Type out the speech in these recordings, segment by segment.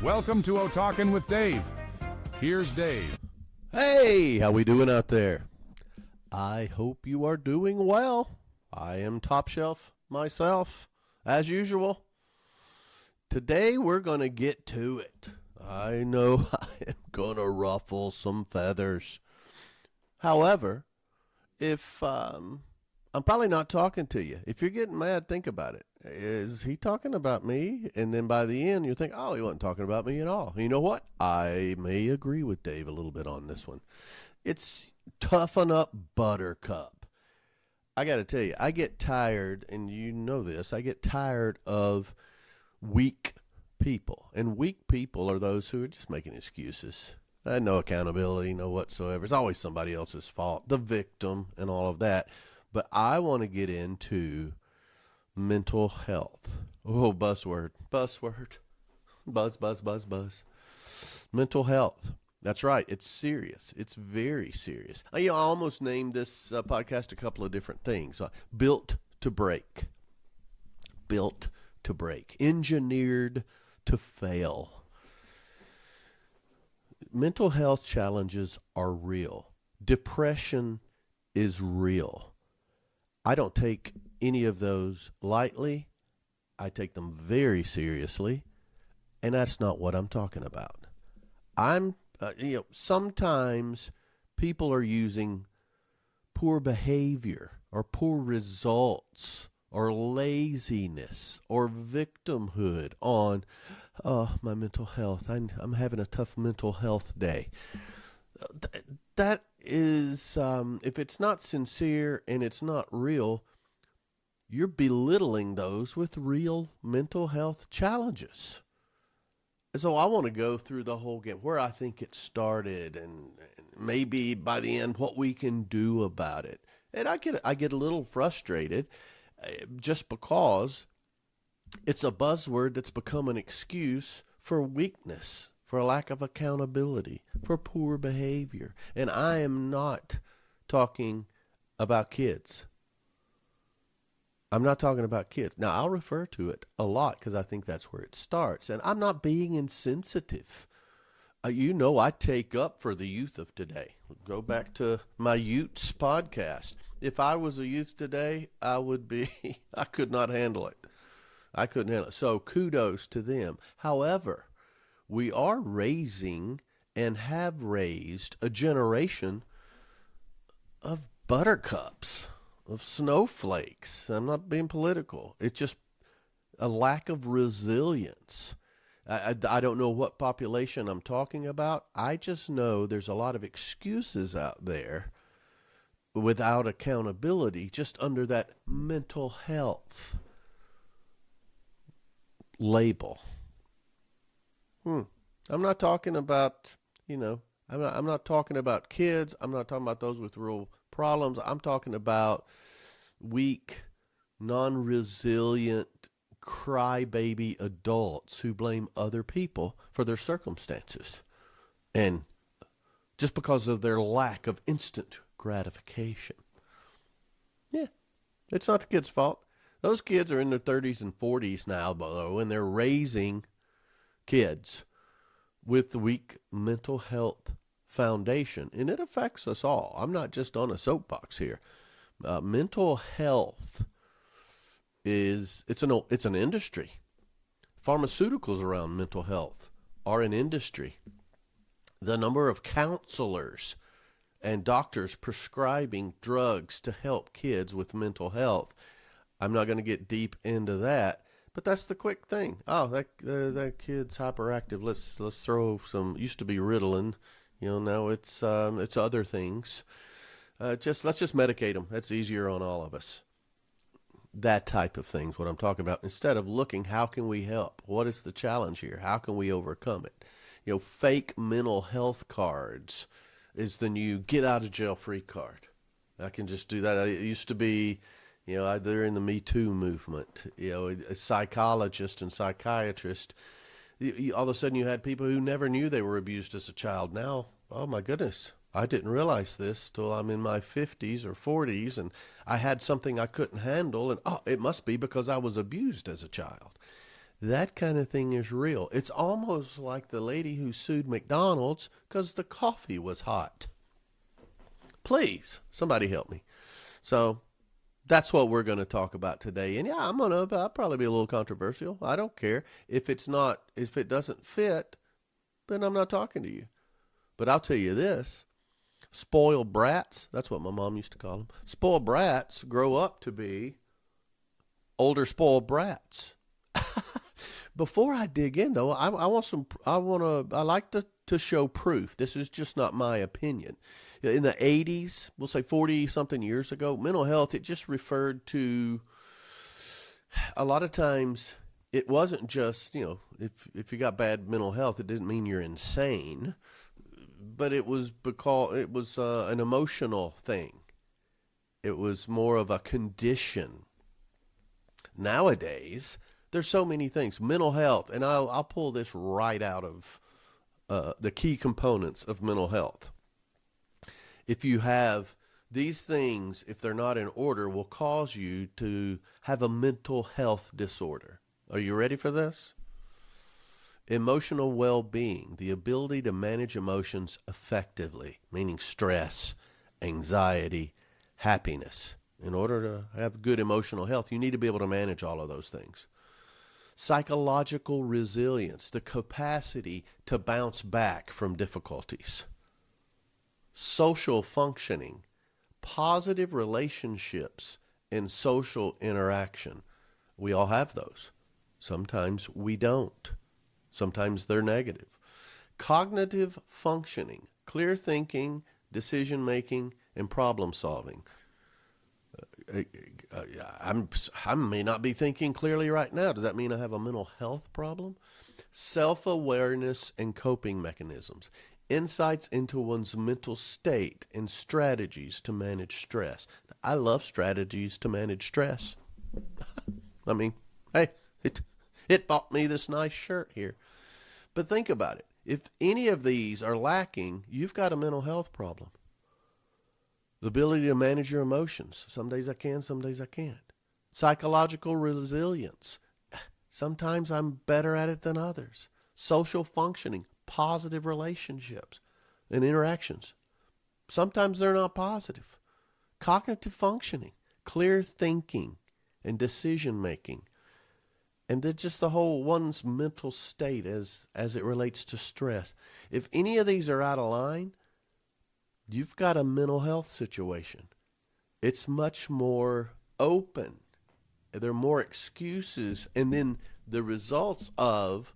Welcome to Talking with Dave. Here's Dave. Hey, how we doing out there? I hope you are doing well. I am top shelf myself, as usual. Today we're going to get to it. I know I am going to ruffle some feathers. However, if I'm probably not talking to you. If you're getting mad, think about it. Is he talking about me? And then by the end, you think, oh, he wasn't talking about me at all. You know what? I may agree with Dave a little bit on this one. It's Toughen Up Buttercup. I got to tell you, I get tired, and you know this, I get tired of weak people. And weak people are those who are just making excuses. No accountability, no whatsoever. It's always somebody else's fault, the victim and all of that. But I want to get into mental health. Oh, buzzword. Buzz. Mental health. That's right. It's serious. It's very serious. I almost named this podcast a couple of different things. Built to break. Built to break. Engineered to fail. Mental health challenges are real. Depression is real. I don't take any of those lightly. I take them very seriously, and that's not what I'm talking about. Sometimes people are using poor behavior or poor results or laziness or victimhood on my mental health. I'm having a tough mental health day. That is, if it's not sincere and it's not real, you're belittling those with real mental health challenges. So I want to go through the whole game, where I think it started, and maybe by the end what we can do about it. And I get a little frustrated just because it's a buzzword that's become an excuse for weakness, for a lack of accountability, for poor behavior. And I am not talking about kids. I'm not talking about kids. Now, I'll refer to it a lot because I think that's where it starts. And I'm not being insensitive. I take up for the youth of today. Go back to my Utes podcast. If I was a youth today, I could not handle it. I couldn't handle it. So kudos to them. However, we are raising and have raised a generation of buttercups, of snowflakes. I'm not being political. It's just a lack of resilience. I don't know what population I'm talking about. I just know there's a lot of excuses out there without accountability, just under that mental health label. I'm not talking about, I'm not talking about kids. I'm not talking about those with real problems. I'm talking about weak, non-resilient, crybaby adults who blame other people for their circumstances. And just because of their lack of instant gratification. Yeah, it's not the kids' fault. Those kids are in their 30s and 40s now, though, and they're raising kids with the weak mental health foundation, and it affects us all. I'm not just on a soapbox here. Mental health it's an industry. Pharmaceuticals around mental health are an industry. The number of counselors and doctors prescribing drugs to help kids with mental health, I'm not going to get deep into that. But that's the quick thing. Oh, that kid's hyperactive. Let's throw some. Used to be Ritalin, now it's other things. Let's just medicate them. That's easier on all of us. That type of thing's what I'm talking about. Instead of looking, how can we help? What is the challenge here? How can we overcome it? Fake mental health cards is the new get out of jail free card. I can just do that. It used to be. They're in the Me Too movement. A psychologist and psychiatrist. All of a sudden you had people who never knew they were abused as a child. Now, oh my goodness, I didn't realize this till I'm in my 50s or 40s, and I had something I couldn't handle, and it must be because I was abused as a child. That kind of thing is real. It's almost like the lady who sued McDonald's because the coffee was hot. Please, somebody help me. So that's what we're going to talk about today. And yeah, I'll probably be a little controversial. I don't care. If it doesn't fit, then I'm not talking to you. But I'll tell you this, spoiled brats, that's what my mom used to call them. Spoiled brats grow up to be older spoiled brats. Before I dig in though, I like to show proof. This is just not my opinion. In the 80s, we'll say 40 something years ago, mental health, it just referred to, a lot of times it wasn't just, if you got bad mental health, it didn't mean you're insane, but it was because it was an emotional thing. It was more of a condition. Nowadays, there's so many things. Mental health, and I'll pull this right out of the key components of mental health. If you have these things, if they're not in order, will cause you to have a mental health disorder. Are you ready for this? Emotional well-being, the ability to manage emotions effectively, meaning stress, anxiety, happiness. In order to have good emotional health, you need to be able to manage all of those things. Psychological resilience, the capacity to bounce back from difficulties. Social functioning, positive relationships, and social interaction. We all have those. Sometimes we don't. Sometimes they're negative. Cognitive functioning, clear thinking, decision making, and problem solving. I may not be thinking clearly right now. Does that mean I have a mental health problem? Self-awareness and coping mechanisms. Insights into one's mental state and strategies to manage stress. I love strategies to manage stress. I mean, hey, it bought me this nice shirt here. But think about it. If any of these are lacking, you've got a mental health problem. The ability to manage your emotions. Some days I can, some days I can't. Psychological resilience. Sometimes I'm better at it than others. Social functioning. Positive relationships and interactions. Sometimes they're not positive. Cognitive functioning, clear thinking, and decision making. And then just the whole one's mental state as it relates to stress. If any of these are out of line, you've got a mental health situation. It's much more open. There are more excuses. And then the results of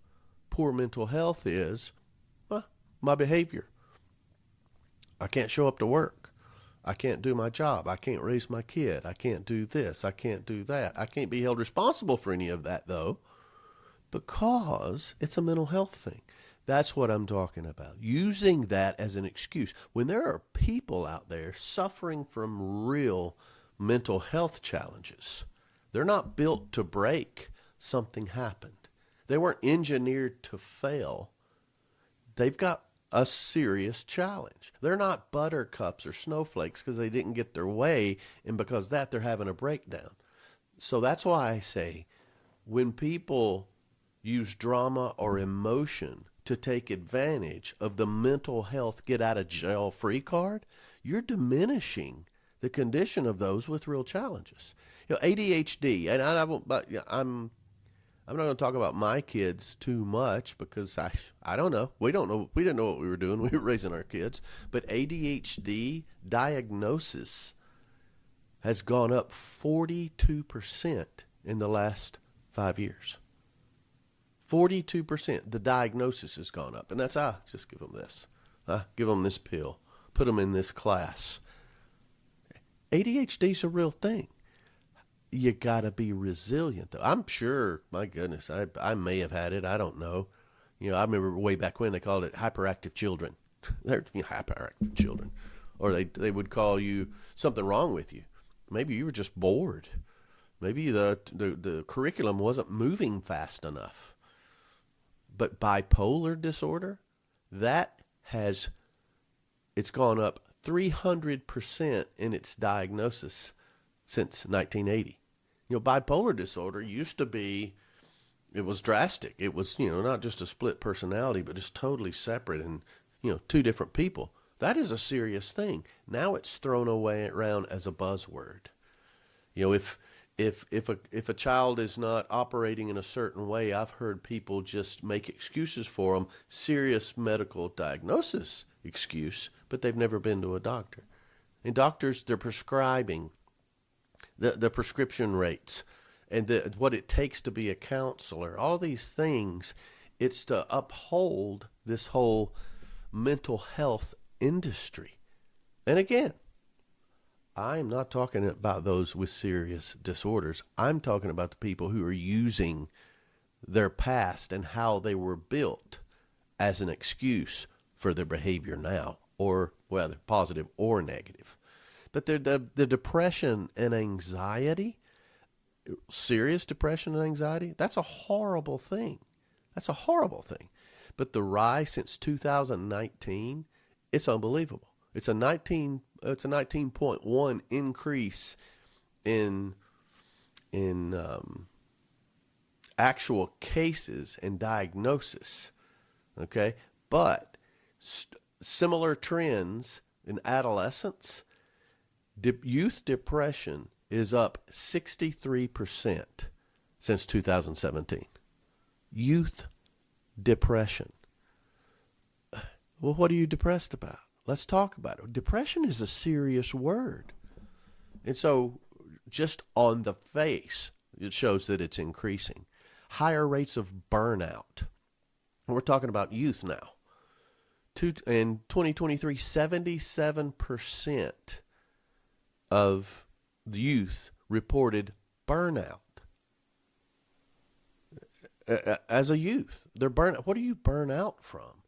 poor mental health is my behavior. I can't show up to work. I can't do my job. I can't raise my kid. I can't do this. I can't do that. I can't be held responsible for any of that, though, because it's a mental health thing. That's what I'm talking about. Using that as an excuse. When there are people out there suffering from real mental health challenges, they're not built to break. Something happened. They weren't engineered to fail. They've got a serious challenge. They're not buttercups or snowflakes because they didn't get their way, and because of that they're having a breakdown. So that's why I say when people use drama or emotion to take advantage of the mental health get out of jail free card, you're diminishing the condition of those with real challenges. ADHD, and I'm not going to talk about my kids too much because I don't know. We don't know. We didn't know what we were doing. We were raising our kids. But ADHD diagnosis has gone up 42% in the last 5 years. 42%. The diagnosis has gone up. And that's, just give them this. Give them this pill. Put them in this class. ADHD is a real thing. You got to be resilient, though. I'm sure, my goodness, I may have had it. I don't know. I remember way back when they called it hyperactive children. They're hyperactive children. Or they would call you something wrong with you. Maybe you were just bored. Maybe the curriculum wasn't moving fast enough. But bipolar disorder, it's gone up 300% in its diagnosis since 1980. Bipolar disorder used to be It was drastic. It was, not just a split personality, but just totally separate and, two different people. That is a serious thing. Now it's thrown away around as a buzzword. If a child is not operating in a certain way, I've heard people just make excuses for them, serious medical diagnosis excuse, but they've never been to a doctor. And doctors, they're prescribing the prescription rates and what it takes to be a counselor, all these things. It's to uphold this whole mental health industry. And again, I'm not talking about those with serious disorders. I'm talking about the people who are using their past and how they were built as an excuse for their behavior now, or whether positive or negative. But the depression and anxiety, serious depression and anxiety, that's a horrible thing. That's a horrible thing. But the rise since 2019, it's unbelievable. It's a 19.1 increase in actual cases and diagnosis. Okay, but similar trends in adolescence. Youth depression is up 63% since 2017. Youth depression. Well, what are you depressed about? Let's talk about it. Depression is a serious word. And so just on the face, it shows that it's increasing. Higher rates of burnout. We're talking about youth now. In 2023, 77% of the youth reported burnout. As a youth, they're burnout. What do you burn out from?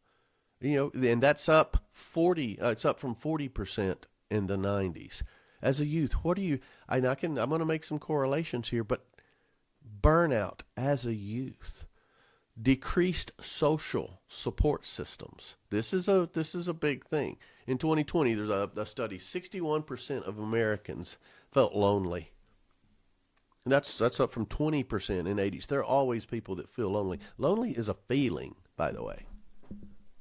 And that's up 40. It's up from 40% in the 90s. As a youth, what do you? I'm going to make some correlations here, but burnout as a youth, decreased social support systems. This is a big thing. In 2020, there's a study. 61% of Americans felt lonely. And that's up from 20% in 80s. There are always people that feel lonely. Lonely is a feeling, by the way.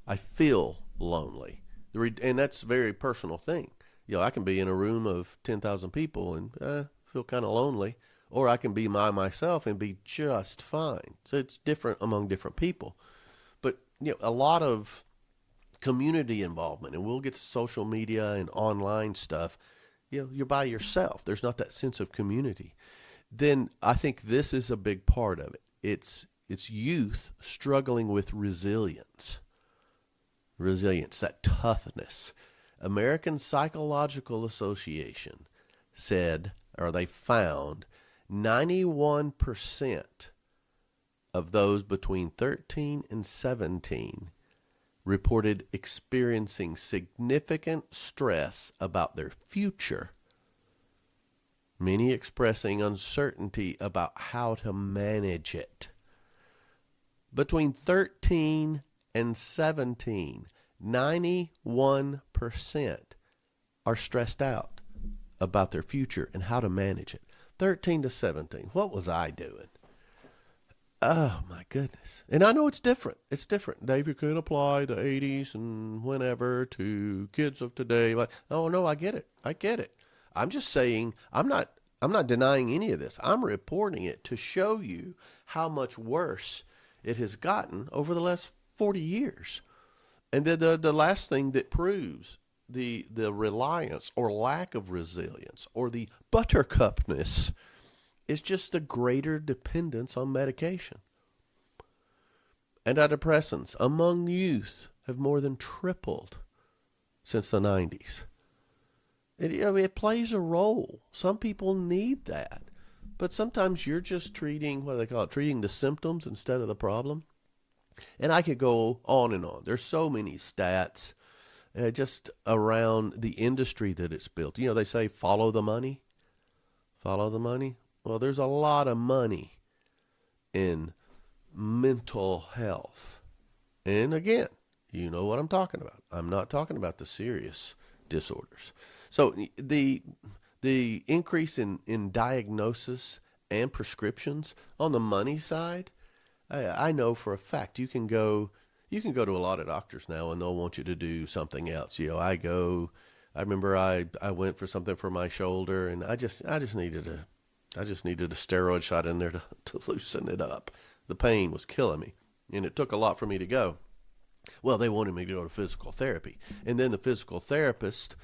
I feel lonely. And that's a very personal thing. I can be in a room of 10,000 people and feel kind of lonely. Or I can be myself and be just fine. So it's different among different people. But, a lot of community involvement, and we'll get to social media and online stuff. You're by yourself. There's not that sense of community. Then I think this is a big part of it. It's youth struggling with resilience. That toughness. American Psychological Association said, or they found, 91% of those between 13 and 17 reported experiencing significant stress about their future, many expressing uncertainty about how to manage it. Between 13 and 17, 91% are stressed out about their future and how to manage it. 13 to 17. What was I doing? Oh, my goodness. And I know it's different. It's different. Dave, you can apply the 80s and whenever to kids of today. Like, oh, no, I get it. I'm just saying, I'm not denying any of this. I'm reporting it to show you how much worse it has gotten over the last 40 years. And the last thing that proves the reliance or lack of resilience or the buttercupness is just the greater dependence on medication. Antidepressants among youth have more than tripled since the 90s. It plays a role. Some people need that. But sometimes you're just treating, what do they call it, treating the symptoms instead of the problem. And I could go on and on. There's so many stats just around the industry that it's built. They say follow the money. Follow the money. Well, there's a lot of money in mental health. And again, you know what I'm talking about. I'm not talking about the serious disorders. So the increase in diagnosis and prescriptions on the money side, I know for a fact you can go to a lot of doctors now and they'll want you to do something else. I remember I went for something for my shoulder and I just needed a steroid shot in there to loosen it up. The pain was killing me and it took a lot for me to go. Well, they wanted me to go to physical therapy. And then the physical therapist,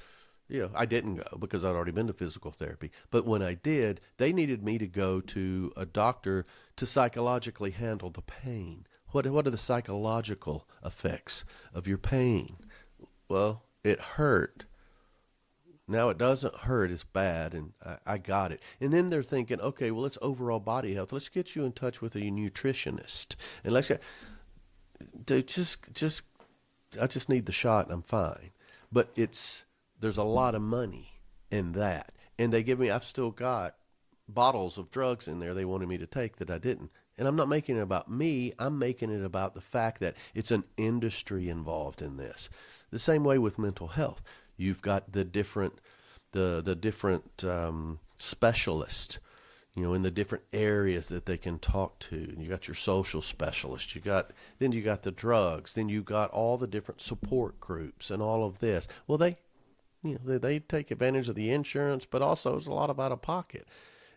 I didn't go because I'd already been to physical therapy. But when I did, they needed me to go to a doctor to psychologically handle the pain. What are the psychological effects of your pain? Well, it hurt. Now it doesn't hurt as bad, and I got it. And then they're thinking, okay, well, it's overall body health. Let's get you in touch with a nutritionist, and let's get. Dude, I just need the shot, and I'm fine. But there's a lot of money in that, and I've still got bottles of drugs in there they wanted me to take that I didn't. And I'm not making it about me. I'm making it about the fact that it's an industry involved in this. The same way with mental health. You've got the different specialists, in the different areas that they can talk to. You got your social specialist. Then you got the drugs. Then you got all the different support groups and all of this. Well, they take advantage of the insurance, but also it's a lot of out of pocket.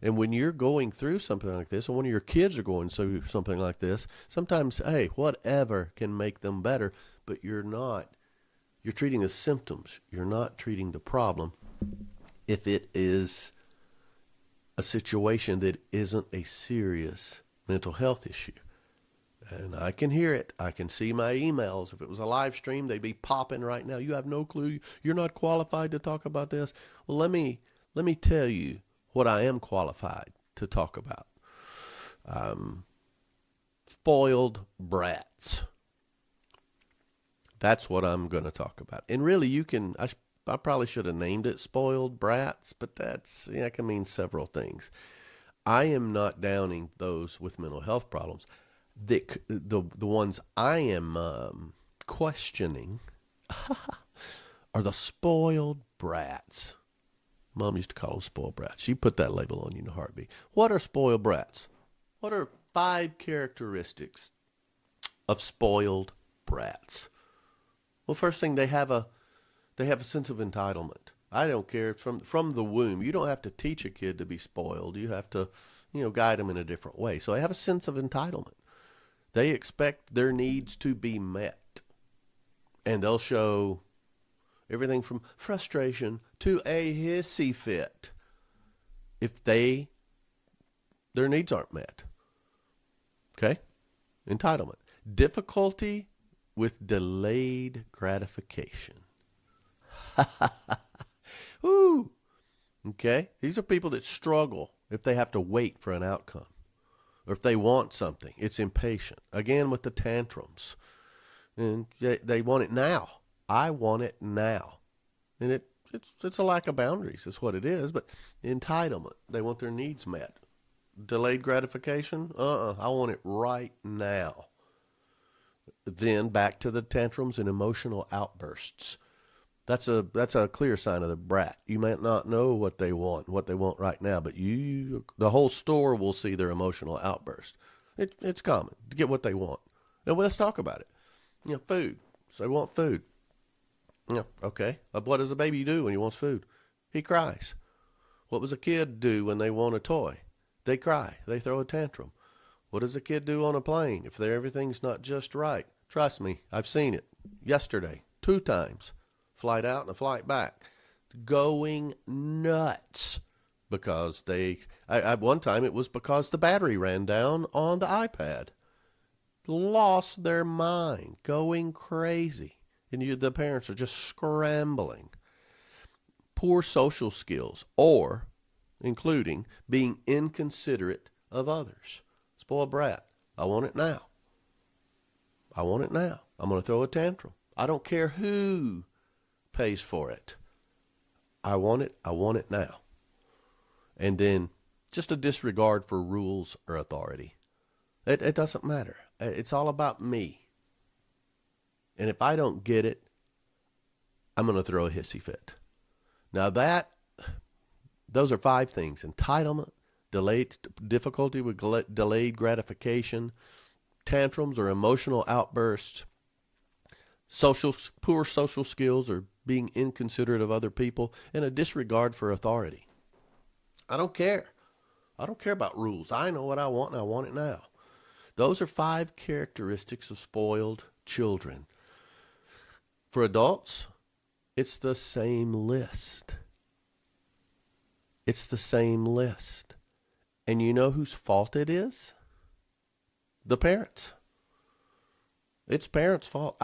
And when you're going through something like this, or one of your kids are going through something like this, sometimes, hey, whatever can make them better, but you're treating the symptoms. You're not treating the problem if it is a situation that isn't a serious mental health issue. And I can hear it. I can see my emails. If it was a live stream, they'd be popping right now. You have no clue. You're not qualified to talk about this. Well, let me tell you what I am qualified to talk about. Spoiled brats. That's what I'm going to talk about. And really, I probably should have named it spoiled brats, but that can mean several things. I am not downing those with mental health problems. The ones I am questioning are the spoiled brats. Mom used to call them spoiled brats. She put that label on you in a heartbeat. What are spoiled brats? What are 5 characteristics of spoiled brats? Well, first thing, they have a sense of entitlement. I don't care. It's from the womb. You don't have to teach a kid to be spoiled. You have to, guide them in a different way. So they have a sense of entitlement. They expect their needs to be met. And they'll show everything from frustration to a hissy fit if their needs aren't met. Okay? Entitlement. Difficulty with delayed gratification. Woo! Okay? These are people that struggle if they have to wait for an outcome. Or if they want something, it's impatient. Again, with the tantrums. And they want it now. I want it now. And it's a lack of boundaries is what it is, but entitlement. They want their needs met. Delayed gratification? I want it right now. Then back to the tantrums and emotional outbursts. That's a clear sign of the brat. You might not know what they want right now, but the whole store will see their emotional outburst. It's common to get what they want. And let's talk about it. Food. So they want food. Okay. What does a baby do when he wants food? He cries. What does a kid do when they want a toy? They cry. They throw a tantrum. What does a kid do on a plane if everything's not just right? Trust me, I've seen it. Yesterday, 2 times. Flight out and a flight back. Going nuts. Because at one time it was because the battery ran down on the iPad. Lost their mind. Going crazy. And the parents are just scrambling. Poor social skills, or including being inconsiderate of others. Spoiled brat. I want it now. I want it now. I'm going to throw a tantrum. I don't care who pays for it. I want it. I want it now. And then just a disregard for rules or authority. It doesn't matter. It's all about me. And if I don't get it, I'm going to throw a hissy fit. Now those are 5 things. Entitlement, difficulty with delayed gratification, tantrums or emotional outbursts, poor social skills, or being inconsiderate of other people, and a disregard for authority. I don't care. I don't care about rules. I know what I want, and I want it now. Those are 5 characteristics of spoiled children. For adults, it's the same list. It's the same list. And you know whose fault it is? The parents. It's parents' fault.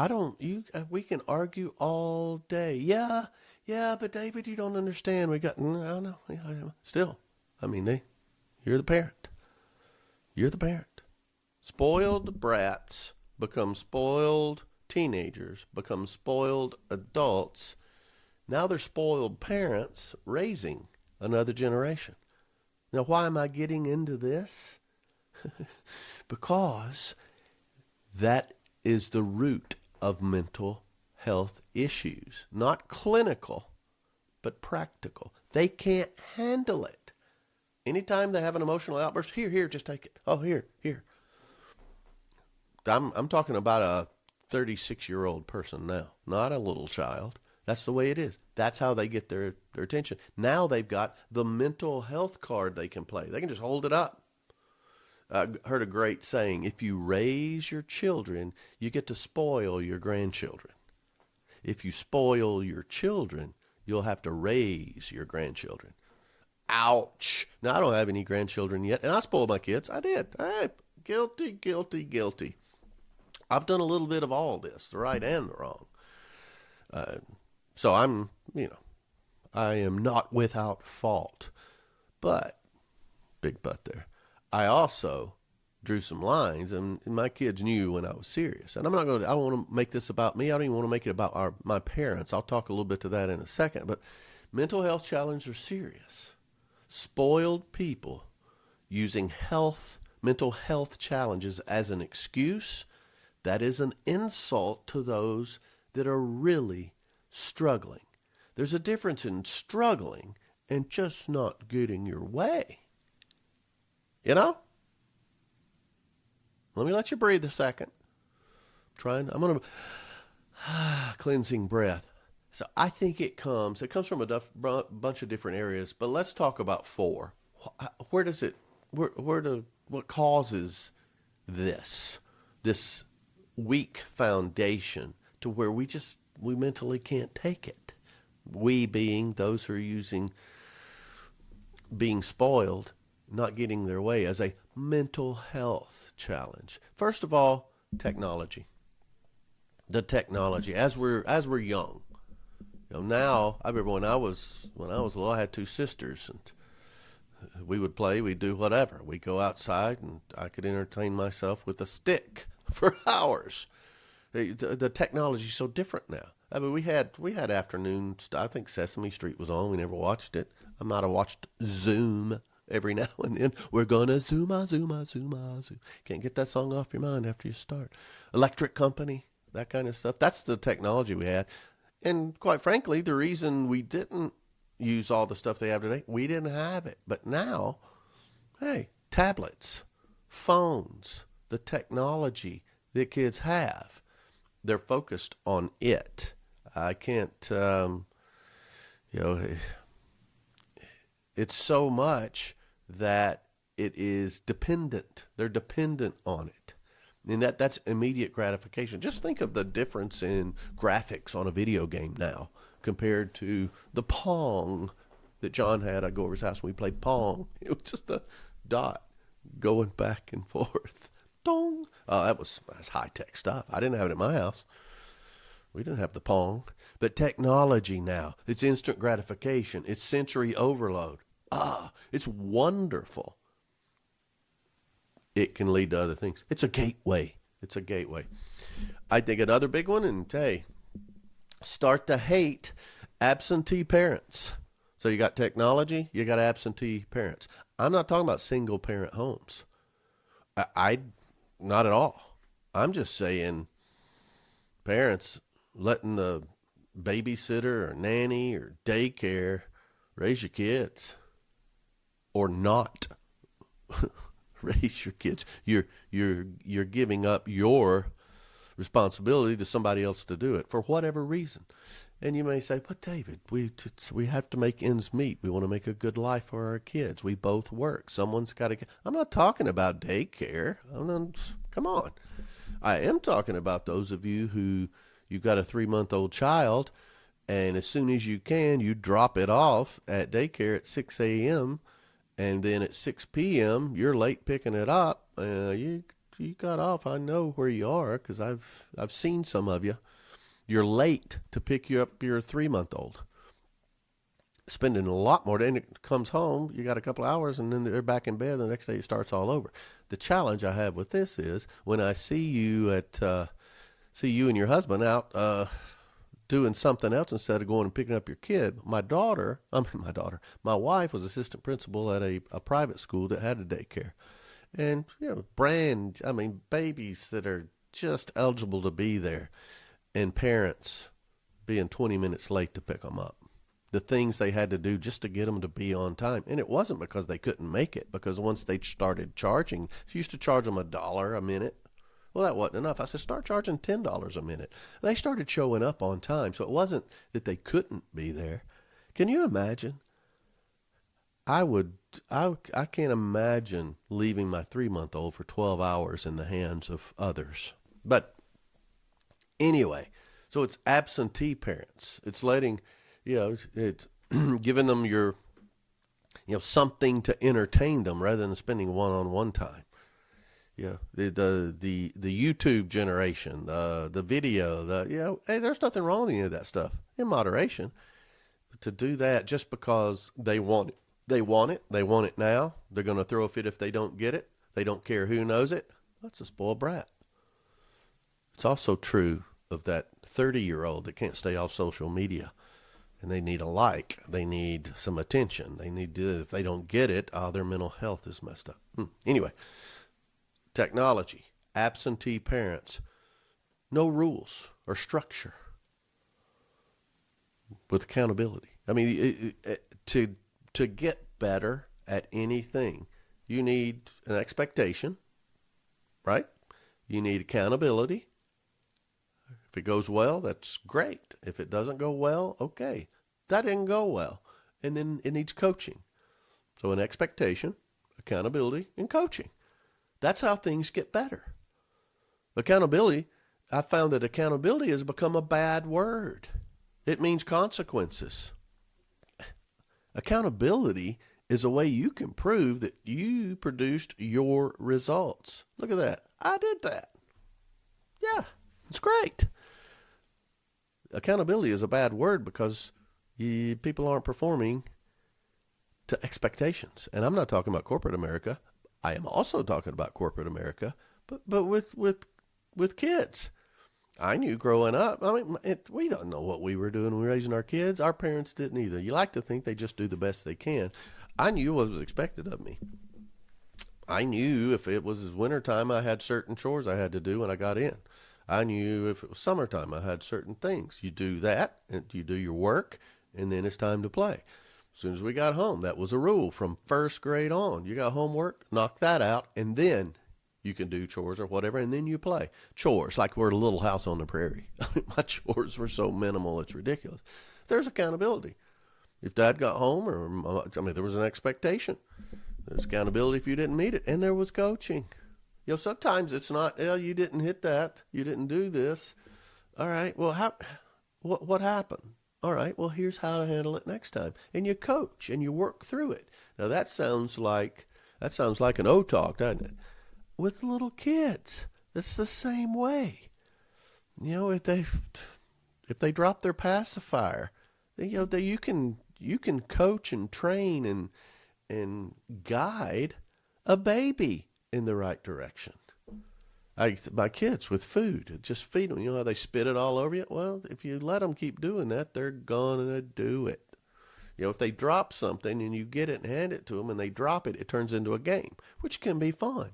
We can argue all day. Yeah, but David, you don't understand. No. Still, you're the parent. You're the parent. Spoiled brats become spoiled teenagers, become spoiled adults. Now they're spoiled parents raising another generation. Now, why am I getting into this? Because that is the root of mental health issues. Not clinical, but practical. They can't handle it. Anytime they have an emotional outburst, here, just take it. Oh, here. I'm talking about a 36-year-old person now, not a little child. That's the way it is. That's how they get their attention. Now they've got the mental health card they can play. They can just hold it up. I heard a great saying, if you raise your children, you get to spoil your grandchildren. If you spoil your children, you'll have to raise your grandchildren. Ouch. Now, I don't have any grandchildren yet, and I spoiled my kids. I did. Hey, guilty. I've done a little bit of all this, the right and the wrong. So I am not without fault. But, big but there, I also drew some lines, and my kids knew when I was serious. And I don't want to make this about me. I don't even want to make it about my parents. I'll talk a little bit to that in a second. But mental health challenges are serious. Spoiled people using mental health challenges as an excuse, that is an insult to those that are really struggling. There's a difference in struggling and just not getting your way. You know? Let me let you breathe a second. I'm going to cleansing breath. So I think it comes from a bunch of different areas, but let's talk about 4. What causes this weak foundation to where we mentally can't take it? We being those who are being spoiled, not getting their way as a mental health challenge. First of all, technology. The technology as we're young. Now, I remember when I was little, I had 2 sisters, and we would play, we'd do whatever. We'd go outside, and I could entertain myself with a stick for hours. The technology is so different now. I mean, we had afternoons. I think Sesame Street was on. We never watched it. I might have watched Zoom every now and then. We're gonna zoom. Can't get that song off your mind after you start. Electric Company, that kind of stuff. That's the technology we had. And quite frankly, the reason we didn't use all the stuff they have today, we didn't have it. But now, hey, tablets, phones, the technology that kids have, they're focused on it. I can't, it's so much that it is dependent. They're dependent on it. And that's immediate gratification. Just think of the difference in graphics on a video game now compared to the Pong that John had. I'd go over his house and we played Pong. It was just a dot going back and forth. Dong. Oh, that's high-tech stuff. I didn't have it at my house. We didn't have the Pong. But technology now, it's instant gratification. It's sensory overload. It's wonderful. It can lead to other things. It's a gateway. I think another big one, and hey, start to hate absentee parents. So you got technology, you got absentee parents. I'm not talking about single parent homes. I not at all. I'm just saying parents letting the babysitter or nanny or daycare raise your kids or not. raise your kids. You're giving up your responsibility to somebody else to do it for whatever reason. And you may say, but David, we have to make ends meet. We want to make a good life for our kids. We both work. Someone's got to. I'm not talking about daycare. Come on. I am talking about those of you who you've got a 3-month-old child, and as soon as you can, you drop it off at daycare at 6 a.m., and then at 6 p.m., you're late picking it up. You got off. I know where you are because I've seen some of you. You're late to pick you up your 3-month-old. Spending a lot more. Then it comes home, you got a couple hours, and then they're back in bed. The next day it starts all over. The challenge I have with this is when I see you and your husband out doing something else instead of going and picking up your kid. My wife was assistant principal at a private school that had a daycare. And, babies that are just eligible to be there, and parents being 20 minutes late to pick them up. The things they had to do just to get them to be on time. And it wasn't because they couldn't make it, because once they started charging, she used to charge them $1 a minute. Well, that wasn't enough. I said, start charging $10 a minute. They started showing up on time. So it wasn't that they couldn't be there. Can you imagine? I can't imagine leaving my 3-month-old for 12 hours in the hands of others. But anyway, so it's absentee parents. It's letting, it's giving them something to entertain them rather than spending one-on-one time. Yeah, the YouTube generation, the video, hey, there's nothing wrong with any of that stuff in moderation. But to do that just because they want it, they want it now. They're going to throw a fit if they don't get it. They don't care who knows it. That's a spoiled brat. It's also true of that 30-year-old that can't stay off social media, and they need a like. They need some attention. If they don't get it, their mental health is messed up. Anyway. Technology, absentee parents, no rules or structure with accountability. I mean, to get better at anything, you need an expectation, right? You need accountability. If it goes well, that's great. If it doesn't go well, okay. That didn't go well. And then it needs coaching. So an expectation, accountability, and coaching. That's how things get better. Accountability, I found that accountability has become a bad word. It means consequences. Accountability is a way you can prove that you produced your results. Look at that. I did that. Yeah, it's great. Accountability is a bad word because people aren't performing to expectations. And I'm not talking about corporate America. I am also talking about corporate America, but with kids. I knew growing up, we don't know what we were doing when we were raising our kids. Our parents didn't either. You like to think they just do the best they can. I knew what was expected of me. I knew if it was wintertime, I had certain chores I had to do when I got in. I knew if it was summertime, I had certain things. You do that, and you do your work, and then it's time to play. As soon as we got home, that was a rule from first grade on. You got homework, knock that out, and then you can do chores or whatever, and then you play. Chores, like we're a little house on the prairie. My chores were so minimal, it's ridiculous. There's accountability. If Dad got home, there was an expectation. There's accountability if you didn't meet it, and there was coaching. Sometimes it's not, you didn't hit that, you didn't do this. All right, well, what happened? All right, well, here's how to handle it next time. And you coach and you work through it. Now that sounds like an O-talk, doesn't it? With little kids, it's the same way. If they drop their pacifier, you can coach and train and guide a baby in the right direction. My kids with food, just feed them. How they spit it all over you? Well, if you let them keep doing that, they're going to do it. If they drop something and you get it and hand it to them and they drop it, it turns into a game, which can be fun.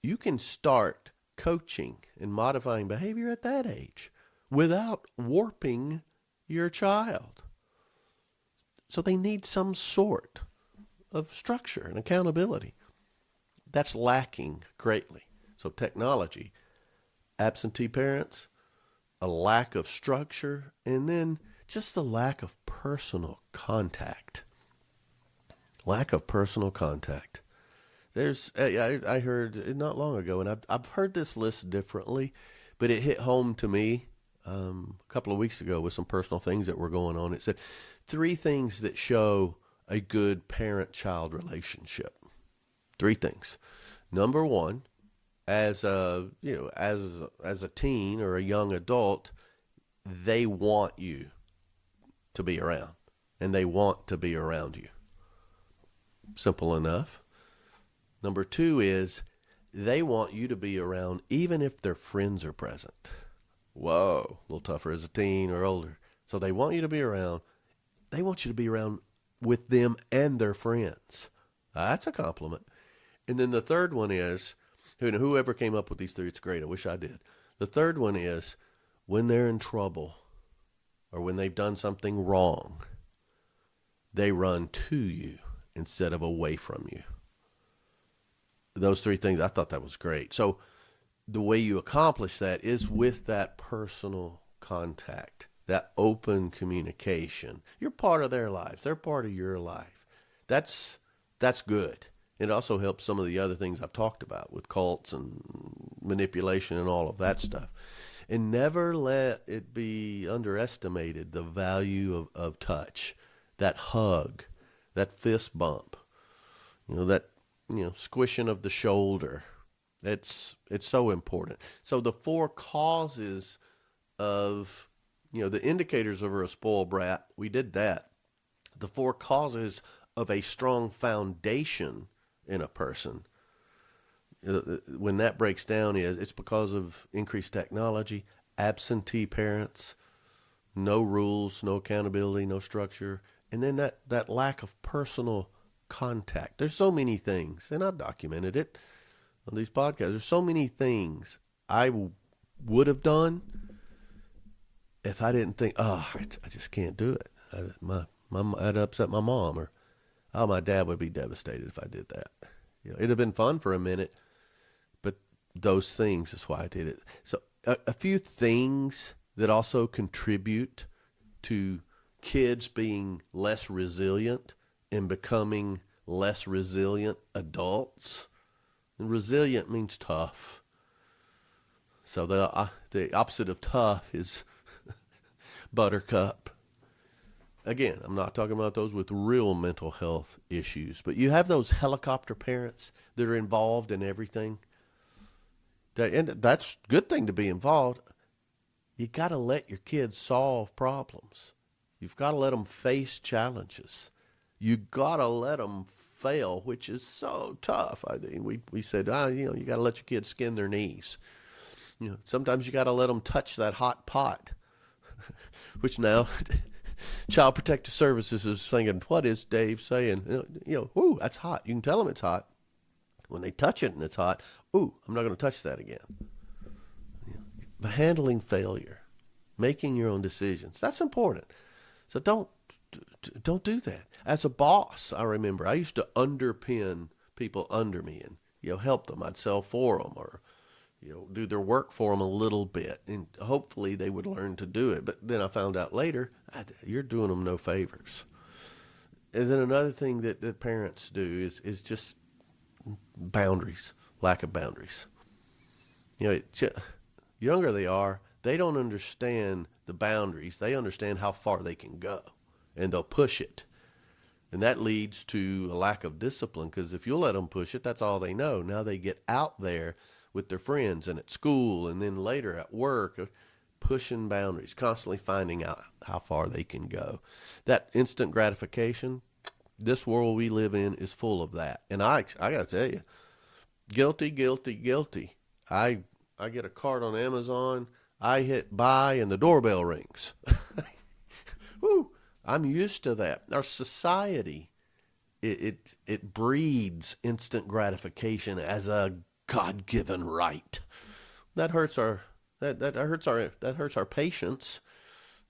You can start coaching and modifying behavior at that age without warping your child. So they need some sort of structure and accountability. That's lacking greatly. So technology, absentee parents, a lack of structure, and then just the lack of personal contact. Lack of personal contact. I heard it not long ago, and I've heard this list differently, but it hit home to me a couple of weeks ago with some personal things that were going on. It said 3 things that show a good parent-child relationship. 3 things. Number 1, as a teen or a young adult, they want you to be around, and they want to be around you. Simple enough. Number 2 is they want you to be around even if their friends are present. Whoa, a little tougher as a teen or older. So they want you to be around. They want you to be around with them and their friends. That's a compliment. And then the third one is, whoever came up with these 3, it's great. I wish I did. The third one is when they're in trouble or when they've done something wrong, they run to you instead of away from you. Those 3 things, I thought that was great. So the way you accomplish that is with that personal contact, that open communication. You're part of their lives. They're part of your life. That's good. It also helps some of the other things I've talked about with cults and manipulation and all of that stuff. And never let it be underestimated the value of touch, that hug, that fist bump, that squishing of the shoulder. It's so important. So the 4 causes of, the indicators of a spoiled brat, we did that. The 4 causes of a strong foundation in a person, when that breaks down, it's because of increased technology, absentee parents, no rules, no accountability, no structure, and then that lack of personal contact. There's so many things, and I've documented it on these podcasts. There's so many things I would have done if I didn't think, I just can't do it. I'd upset my mom, or my dad would be devastated if I did that. It'd have been fun for a minute, but those things is why I did it. So a few things that also contribute to kids being less resilient and becoming less resilient adults. And resilient means tough. So the opposite of tough is buttercup. Again, I'm not talking about those with real mental health issues, but you have those helicopter parents that are involved in everything. And that's a good thing to be involved. You got to let your kids solve problems. You've got to let them face challenges. You got to let them fail, which is so tough. I think we said, you got to let your kids skin their knees. Sometimes you got to let them touch that hot pot, which now Child Protective Services is thinking, what is Dave saying? Ooh, that's hot. You can tell them it's hot. When they touch it and it's hot, ooh, I'm not going to touch that again. But handling failure, making your own decisions, that's important. So don't do that. As a boss, I remember I used to underpin people under me and help them. I'd sell for them or do their work for them a little bit, and hopefully they would learn to do it. But then I found out later, you're doing them no favors. And then another thing that parents do is just boundaries, lack of boundaries. Younger they are, they don't understand the boundaries. They understand how far they can go, and they'll push it. And that leads to a lack of discipline, because if you'll let them push it, that's all they know. Now they get out there with their friends and at school and then later at work, pushing boundaries, constantly finding out how far they can go. That instant gratification, this world we live in is full of that. And I got to tell you, guilty. I get a cart on Amazon, I hit buy and the doorbell rings. Woo, I'm used to that. Our society, it breeds instant gratification as a God-given right. That hurts our patience.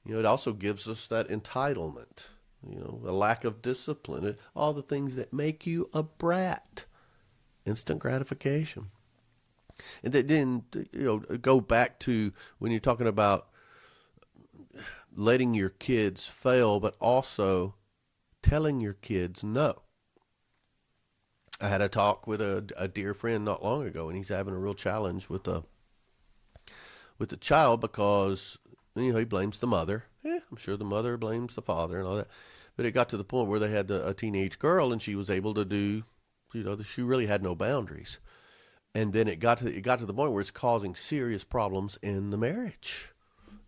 It also gives us that entitlement. A lack of discipline. All the things that make you a brat. Instant gratification. And then, go back to when you're talking about letting your kids fail, but also telling your kids no. I had a talk with a dear friend not long ago, and he's having a real challenge with the child because he blames the mother. I'm sure the mother blames the father and all that. But it got to the point where they had a teenage girl, and she was able to do, she really had no boundaries. And then it got to the point where it's causing serious problems in the marriage.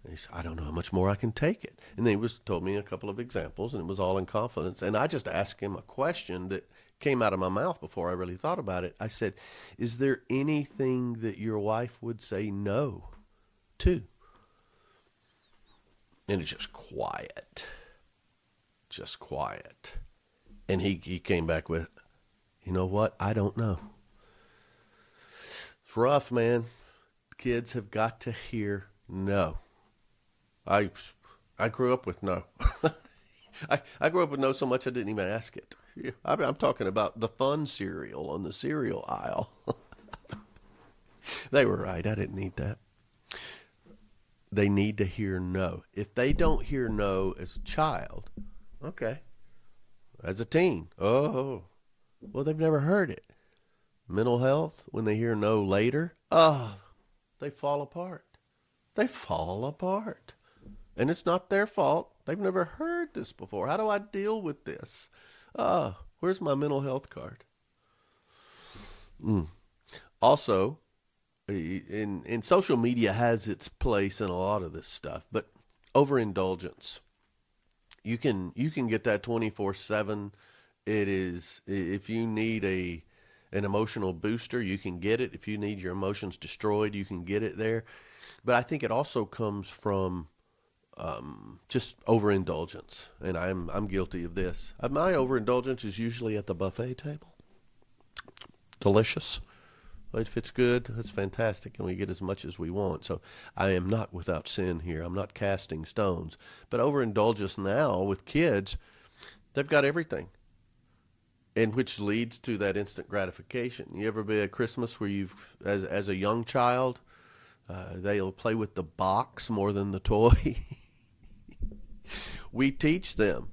And he said, I don't know how much more I can take it. And then he told me a couple of examples, and it was all in confidence. And I just asked him a question that came out of my mouth before I really thought about it. I said, is there anything that your wife would say no to? And it's just quiet. Just quiet. And he came back with, you know what? I don't know. It's rough, man. Kids have got to hear no. I grew up with no. I grew up with no so much I didn't even ask it. I'm talking about the fun cereal on the cereal aisle. They were right. I didn't need that. They need to hear no. If they don't hear no as a child, okay. As a teen, well, they've never heard it. Mental health, when they hear no later, they fall apart. They fall apart. And it's not their fault. They've never heard this before. How do I deal with this? Where's my mental health card? Also, in social media has its place in a lot of this stuff, but overindulgence. You can get that 24/7. It is, if you need an emotional booster, you can get it. If you need your emotions destroyed, you can get it there. But I think it also comes from just overindulgence, and I'm guilty of this. My overindulgence is usually at the buffet table. Delicious. If it's good, it's fantastic, and we get as much as we want. So I am not without sin here. I'm not casting stones. But overindulgence now with kids, they've got everything, and which leads to that instant gratification. You ever be at Christmas where as a young child, they'll play with the box more than the toy? We teach them,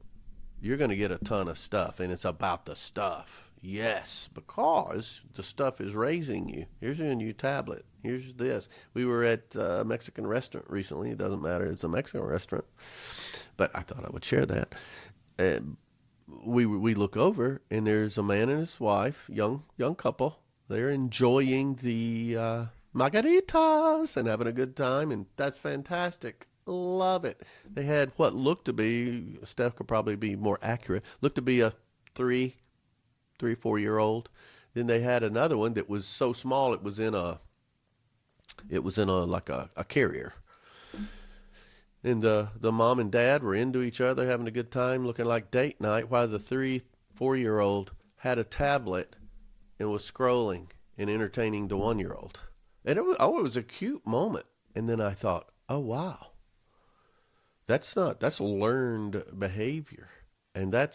you're going to get a ton of stuff, and it's about the stuff. Yes, because the stuff is raising you. Here's your new tablet. Here's this. We were at a Mexican restaurant recently. It doesn't matter. It's a Mexican restaurant. But I thought I would share that. We look over, and there's a man and his wife, young couple. They're enjoying the margaritas and having a good time, and that's fantastic. Love it. They had what looked to be, Steph could probably be more accurate, looked to be a 4-year-old. Then they had another one that was so small it was in a like a carrier. And the mom and dad were into each other, having a good time, looking like date night, while the 4-year-old had a tablet and was scrolling and entertaining the 1-year-old. And it was a cute moment. And then I thought, oh wow. That's learned behavior. And I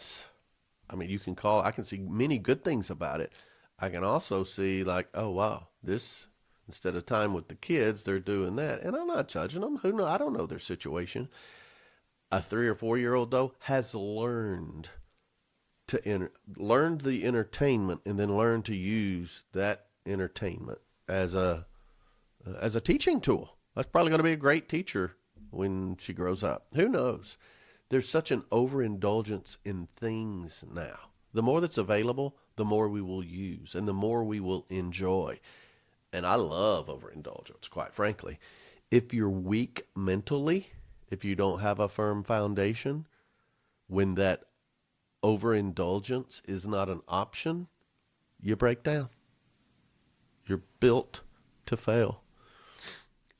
can see many good things about it. I can also see like, oh wow, this, instead of time with the kids, they're doing that. And I'm not judging them. Who knows? I don't know their situation. A 3 or 4-year-old though has learned learned the entertainment, and then learned to use that entertainment as a teaching tool. That's probably going to be a great teacher when she grows up. Who knows? There's such an overindulgence in things now. The more that's available, the more we will use, and the more we will enjoy. And I love overindulgence, quite frankly. If you're weak mentally, if you don't have a firm foundation, when that overindulgence is not an option, you break down. You're built to fail.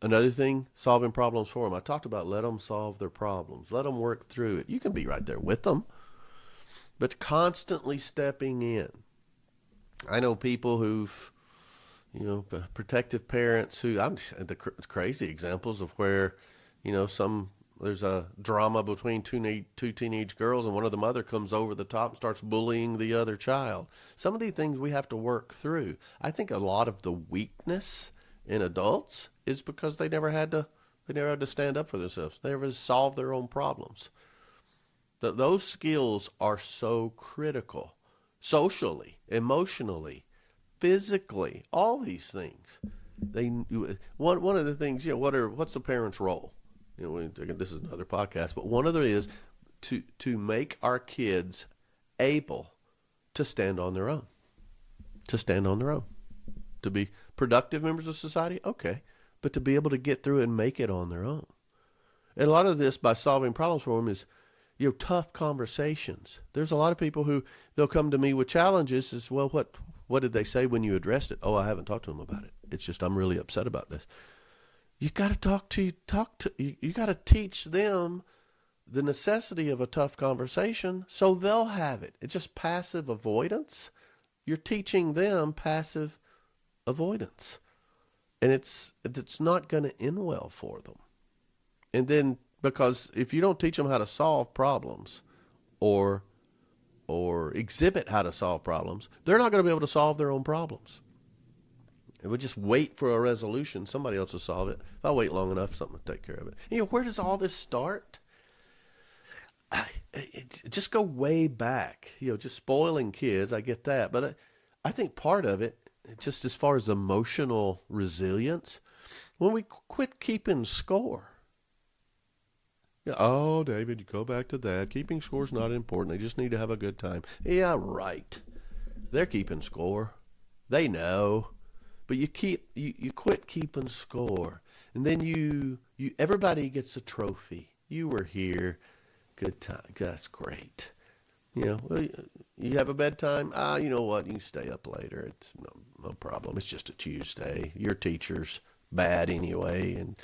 Another thing, solving problems for them. I talked about let them solve their problems. Let them work through it. You can be right there with them, but constantly stepping in. I know people who've, protective parents who, the crazy examples of where, some there's a drama between two teenage girls, and one of the mother comes over the top and starts bullying the other child. Some of these things we have to work through. I think a lot of the weakness in adults is because they never had to stand up for themselves. They never solved their own problems. Those skills are so critical, socially, emotionally, physically, all these things. One of the things, what's the parent's role? This is another podcast, but one of them is to make our kids able to stand on their own, to be productive members of society. Okay, but to be able to get through it and make it on their own. And a lot of this, by solving problems for them, is tough conversations. There's a lot of people who they'll come to me with challenges. As well, what did they say when you addressed it? Oh, I haven't talked to them about it. It's just I'm really upset about this. You got to you got to teach them the necessity of a tough conversation so they'll have it. It's just passive avoidance. You're teaching them passive avoidance, and it's not going to end well for them. And then, because if you don't teach them how to solve problems or exhibit how to solve problems, they're not going to be able to solve their own problems. It would just wait for a resolution. Somebody else will solve it. If I wait long enough, something will take care of it. Where does all this start? Just go way back. Just spoiling kids. I get that. But I think part of it, just as far as emotional resilience, when we quit keeping score. Oh, David, you go back to that. Keeping score's not important. They just need to have a good time. Yeah, right. They're keeping score. They know. But you quit keeping score. And then everybody gets a trophy. You were here. Good time. That's great. Well, you have a bedtime? You know what? You can stay up later. It's no problem. It's just a Tuesday. Your teacher's bad anyway, and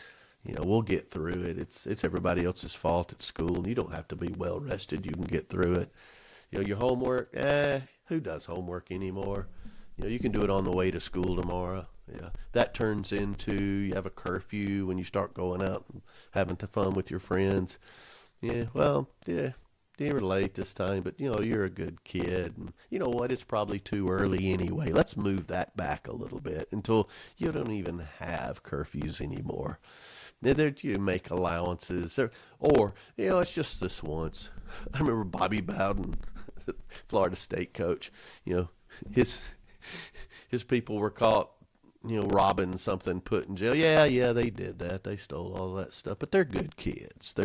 we'll get through it. It's everybody else's fault at school, and you don't have to be well rested. You can get through it. Your homework, who does homework anymore? You can do it on the way to school tomorrow. Yeah, that turns into you have a curfew when you start going out and having fun with your friends. Yeah, well, yeah, you were late this time, but you're a good kid, and you know what? It's probably too early anyway. Let's move that back a little bit until you don't even have curfews anymore. You make allowances, or it's just this once. I remember Bobby Bowden, Florida State coach. His people were caught, robbing something, put in jail. Yeah, they did that. They stole all that stuff, but they're good kids.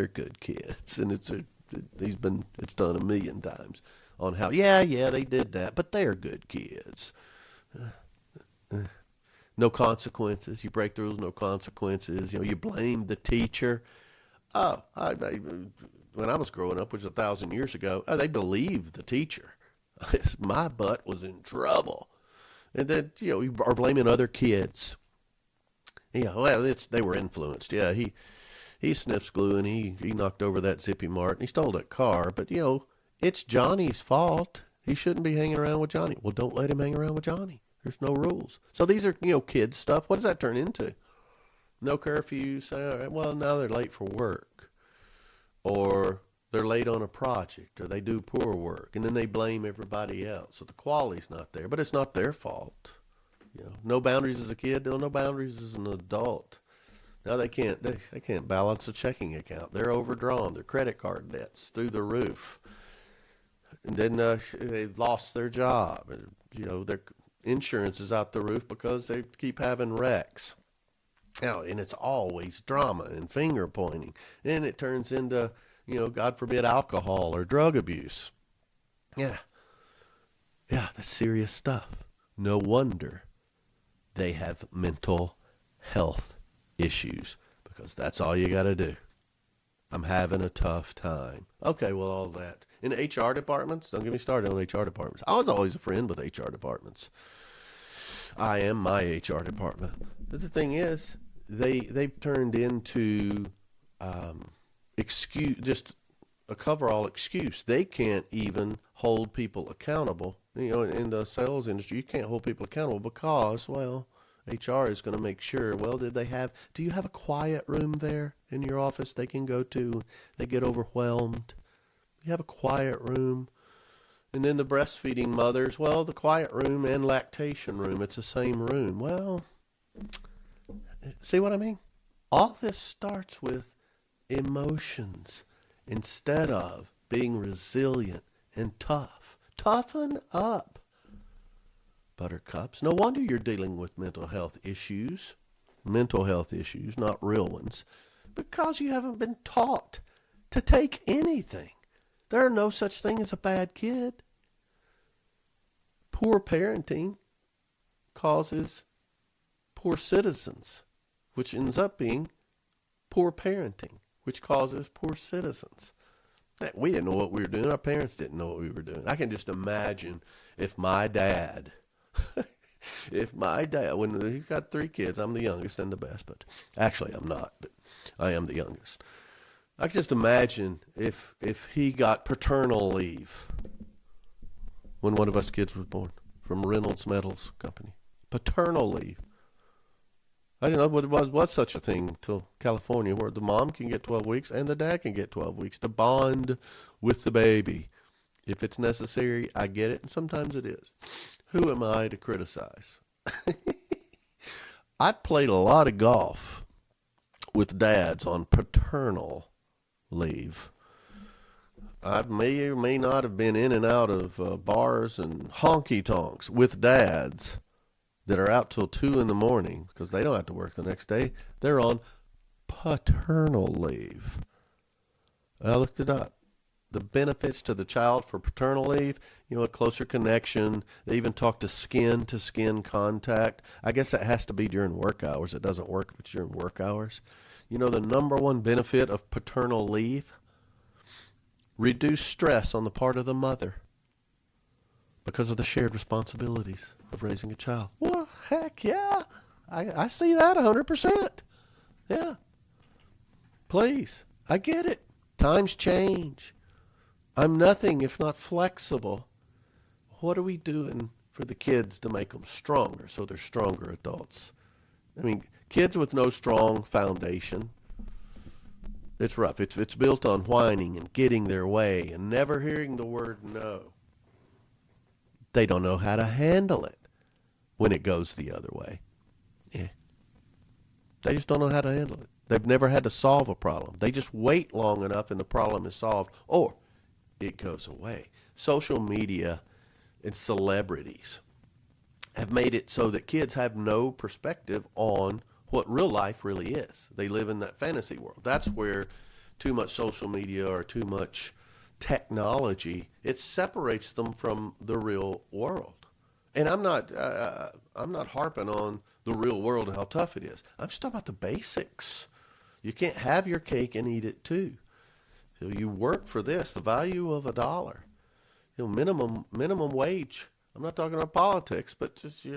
And it's done a million times on how. Yeah, they did that, but they're good kids. No consequences. You break the rules, no consequences. You blame the teacher. Oh, when I was growing up, which was 1,000 years ago, they believed the teacher. My butt was in trouble. And then, you are blaming other kids. Well, they were influenced. Yeah, he sniffs glue, and he knocked over that Zippy Mart, and he stole that car. But, it's Johnny's fault. He shouldn't be hanging around with Johnny. Well, don't let him hang around with Johnny. There's no rules. So these are, kids stuff. What does that turn into? No curfews. All right, well, now they're late for work. Or they're late on a project, or they do poor work, and then they blame everybody else. So the quality's not there, but it's not their fault. No boundaries as a kid, no boundaries as an adult. Now they can't balance a checking account. They're overdrawn. Their credit card debt's through the roof. And then they've lost their job. Their insurance is out the roof because they keep having wrecks. And it's always drama and finger pointing. And it turns into, God forbid, alcohol or drug abuse. Yeah, that's serious stuff. No wonder they have mental health issues, because that's all you got to do. I'm having a tough time. Okay, well, all that. In HR departments, don't get me started on HR departments. I was always a friend with HR departments. I am my HR department. But the thing is, they've turned into just a coverall excuse. They can't even hold people accountable. In the sales industry, you can't hold people accountable because, well, HR is going to make sure, well, do you have a quiet room there in your office they can go to? They get overwhelmed. You have a quiet room. And then the breastfeeding mothers, well, the quiet room and lactation room, it's the same room. Well, see what I mean? All this starts with emotions instead of being resilient and tough. Toughen up, buttercups. No wonder you're dealing with mental health issues, not real ones, because you haven't been taught to take anything. There are no such thing as a bad kid. Poor parenting causes poor citizens, which ends up being poor parenting, which causes poor citizens. We didn't know what we were doing. Our parents didn't know what we were doing. I can just imagine if my dad, when he's got 3 kids, I'm the youngest and the best, but actually I'm not, but I am the youngest. I can just imagine if he got paternal leave when one of us kids was born from Reynolds Metals Company. Paternal leave. I didn't know what was such a thing until California, where the mom can get 12 weeks and the dad can get 12 weeks to bond with the baby. If it's necessary, I get it, and sometimes it is. Who am I to criticize? I've played a lot of golf with dads on paternal leave. I may or may not have been in and out of bars and honky-tonks with dads that are out till 2 in the morning because they don't have to work the next day. They're on paternal leave. I looked it up. The benefits to the child for paternal leave, a closer connection. They even talk to skin contact. I guess that has to be during work hours. It doesn't work if it's during work hours. The number one benefit of paternal leave? Reduce stress on the part of the mother because of the shared responsibilities of raising a child. Well, heck yeah. I see that 100%. Yeah. Please. I get it. Times change. I'm nothing if not flexible. What are we doing for the kids to make them stronger so they're stronger adults? I mean, kids with no strong foundation, it's rough. It's built on whining and getting their way and never hearing the word no. They don't know how to handle it when it goes the other way. Yeah. They just don't know how to handle it. They've never had to solve a problem. They just wait long enough and the problem is solved, or it goes away. Social media and celebrities have made it so that kids have no perspective on what real life really is. They live in that fantasy world. That's where too much social media or too much technology, it separates them from the real world. And I'm not harping on the real world and how tough it is. I'm just talking about the basics. You can't have your cake and eat it too. You work for this, the value of $1. Minimum wage. I'm not talking about politics, but just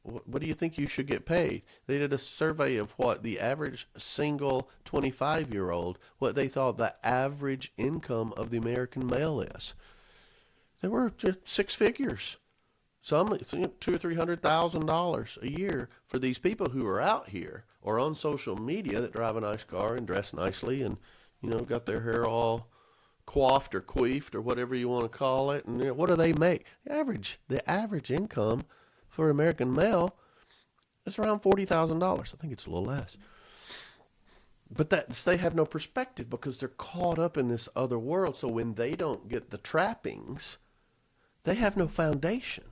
what do you think you should get paid? They did a survey of what the average single 25-year-old, what they thought the average income of the American male is. They were just 6 figures. Some $200,000 or $300,000 a year for these people who are out here or on social media that drive a nice car and dress nicely and got their hair all coiffed or queefed or whatever you want to call it. And what do they make? The average income for an American male is around $40,000. I think it's a little less. But they have no perspective because they're caught up in this other world. So when they don't get the trappings, they have no foundation.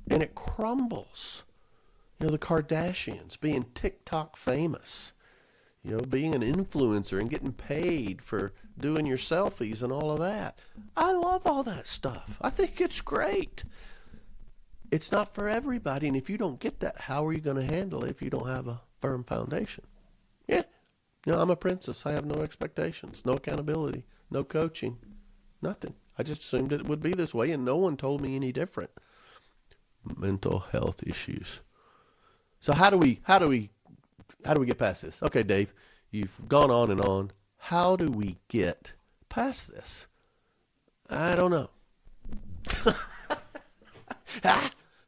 And it crumbles. The Kardashians being TikTok famous. Being an influencer and getting paid for doing your selfies and all of that. I love all that stuff. I think it's great. It's not for everybody, and if you don't get that, how are you going to handle it if you don't have a firm foundation? Yeah. I'm a princess. I have no expectations, no accountability, no coaching, nothing. I just assumed it would be this way, and no one told me any different. Mental health issues. So how do we get past this? Okay, Dave, you've gone on and on. How do we get past this? I don't know.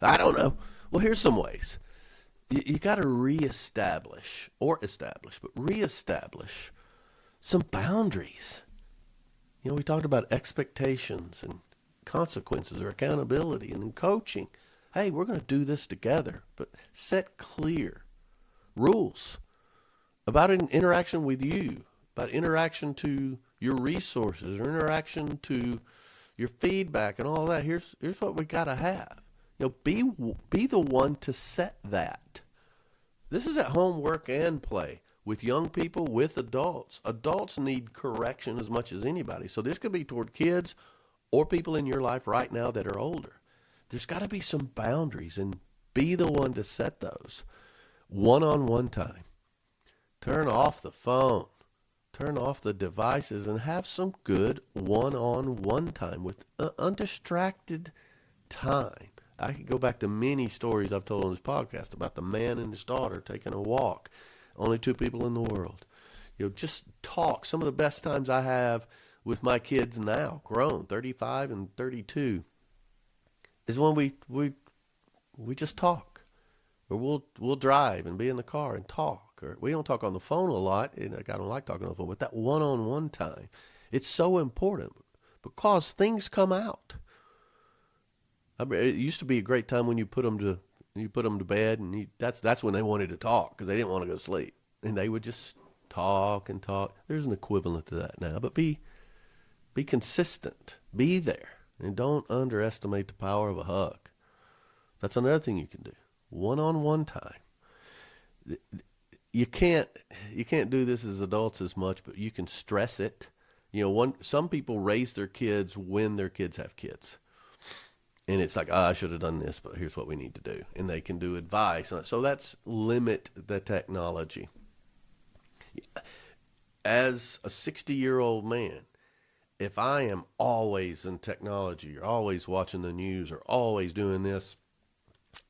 I don't know. Well, here's some ways. You got to reestablish some boundaries. We talked about expectations and consequences or accountability and in coaching. Hey, we're going to do this together, but set clear rules about an interaction with you, about interaction to your resources or interaction to your feedback and all that. Here's what we got to have. Be the one to set that. This is at home, work, and play with young people, with adults. Adults need correction as much as anybody. So this could be toward kids or people in your life right now that are older. There's got to be some boundaries, and be the one to set those. One-on-one time. Turn off the phone. Turn off the devices and have some good one-on-one time with undistracted time. I could go back to many stories I've told on this podcast about the man and his daughter taking a walk. Only 2 people in the world. Just talk. Some of the best times I have with my kids now, grown, 35 and 32, is when we just talk. Or we'll drive and be in the car and talk. Or we don't talk on the phone a lot. And I don't like talking on the phone, but that one-on-one time, it's so important because things come out. It used to be a great time when you put them to bed, and that's when they wanted to talk because they didn't want to go to sleep, and they would just talk and talk. There's an equivalent to that now, but be consistent, be there, and don't underestimate the power of a hug. That's another thing you can do. One-on-one time. You can't do this as adults as much, but you can stress it. Some people raise their kids when their kids have kids. And it's like, I should have done this, but here's what we need to do. And they can do advice. So that's limit the technology. As a 60-year-old man, if I am always in technology or always watching the news or always doing this,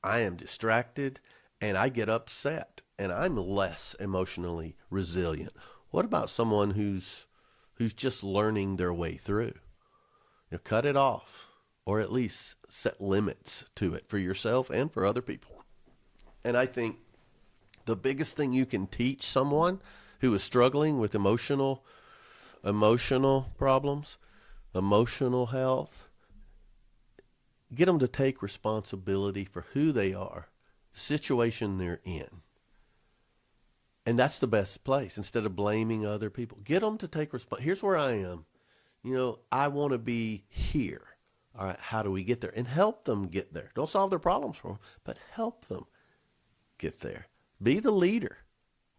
I am distracted and I get upset and I'm less emotionally resilient. What about someone who's just learning their way through? Cut it off. Or at least set limits to it for yourself and for other people. And I think the biggest thing you can teach someone who is struggling with emotional problems, emotional health, get them to take responsibility for who they are, the situation they're in. And that's the best place, instead of blaming other people. Get them to take responsibility. Here's where I am. I want to be here. All right, how do we get there? And help them get there. Don't solve their problems for them, but help them get there. Be the leader.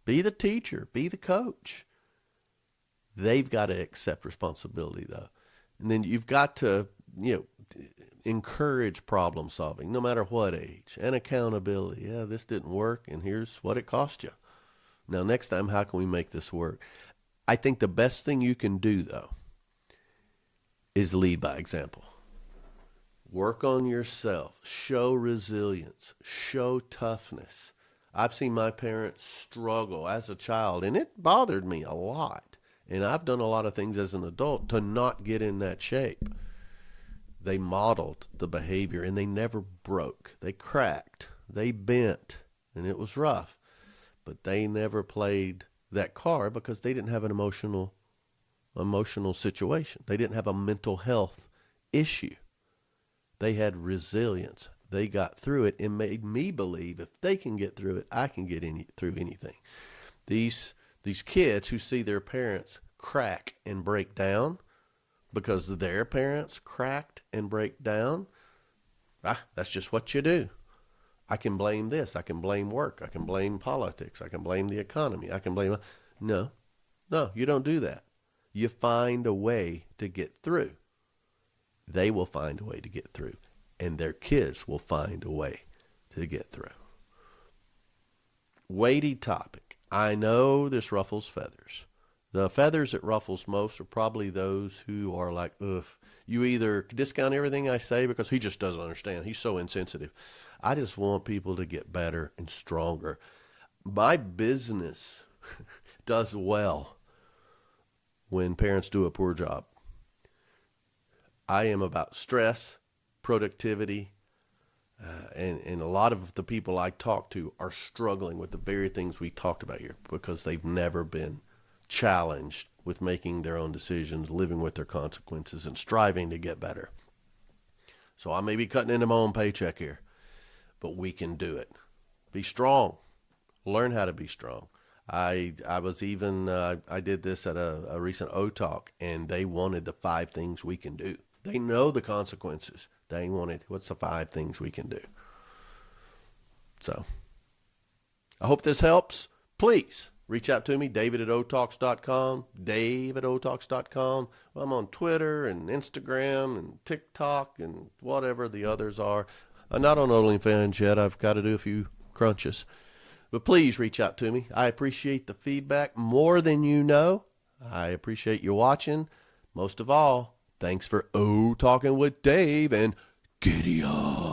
Be the teacher. Be the coach. They've got to accept responsibility, though. And then you've got to, encourage problem solving, no matter what age, and accountability. Yeah, this didn't work, and here's what it cost you. Now, next time, how can we make this work? I think the best thing you can do, though, is lead by example. Work on yourself. Show resilience. Show toughness. I've seen my parents struggle as a child, and it bothered me a lot. And I've done a lot of things as an adult to not get in that shape. They modeled the behavior, and they never broke. They cracked. They bent, and it was rough. But they never played that card because they didn't have an emotional situation. They didn't have a mental health issue. They had resilience. They got through it and made me believe if they can get through it, I can get through anything. These kids who see their parents crack and break down because their parents cracked and break down, that's just what you do. I can blame this. I can blame work. I can blame politics. I can blame the economy. I can blame... No, you don't do that. You find a way to get through. They will find a way to get through, and their kids will find a way to get through. Weighty topic. I know this ruffles feathers. The feathers it ruffles most are probably those who are like, ugh, you either discount everything I say because he just doesn't understand. He's so insensitive. I just want people to get better and stronger. My business does well when parents do a poor job. I am about stress, productivity, And a lot of the people I talk to are struggling with the very things we talked about here because they've never been challenged with making their own decisions, living with their consequences, and striving to get better. So I may be cutting into my own paycheck here, but we can do it. Be strong. Learn how to be strong. I did this at a recent O Talk, and they wanted the 5 things we can do. They know the consequences. They wanted, what's the 5 things we can do? So I hope this helps. Please reach out to me, david@otalks.com, dave@otalks.com. I'm on Twitter and Instagram and TikTok and whatever the others are. I'm not on OnlyFans yet. I've got to do a few crunches. But please reach out to me. I appreciate the feedback more than you know. I appreciate you watching. Most of all, thanks for talking with Dave, and giddy up.